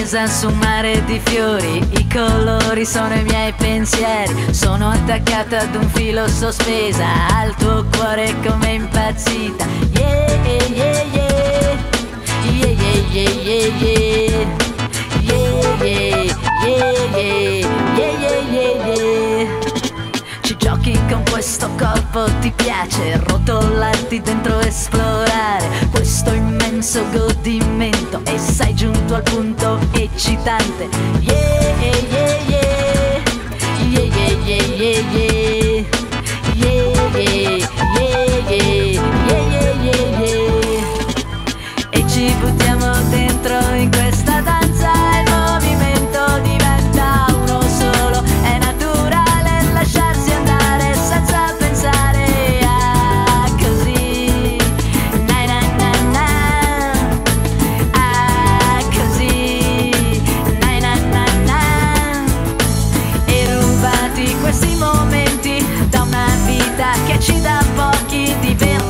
stesa su un mare di fiori, i colori sono i miei pensieri. Sono attaccata ad un filo sospesa, al tuo cuore come impazzita. Yeah, yeah, yeah, yeah. Yeah, yeah, yeah, yeah, yeah. Yeah, yeah, yeah, yeah. Yeah, yeah, yeah, yeah. Ci giochi con questo corpo, ti piace rotolarti dentro, esplorare questo immenso godimento, e sei giunto al punto eccitante. Yeah, yeah, yeah, yeah. Yeah, yeah, yeah, yeah, yeah. Yeah, yeah, yeah, yeah. Yeah, yeah, yeah, yeah. E ci buttiamo dentro in questa danza, il movimento diventa uno solo, è naturale lasciarsi andare senza pensare a così. Na na na na, a così. Na na na na. E rubati questi momenti da una vita che ci dà pochi divertimenti.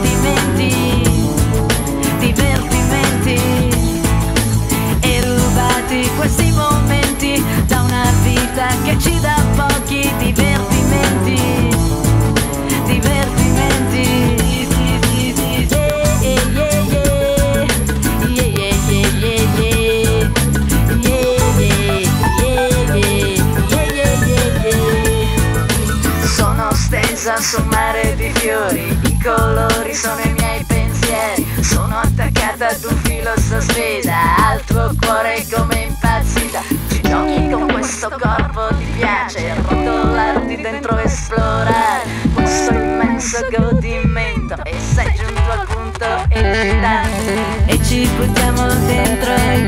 E rubati questi momenti da una vita che ci dà pochi divertimenti. Yeah, yeah, yeah. Yeah, yeah, yeah, yeah, yeah. Yeah, yeah, yeah, yeah, yeah, yeah. Sono stesa su un mare di fiori, i colori sono i miei pensieri. Sono attaccata ad un filo sospesa, al tuo cuore come impazzita. Ci giochi con questo corpo, ti piace rotolarti dentro, esplorare questo immenso godimento, e sei giunto al punto eccitante. E ci buttiamo dentro in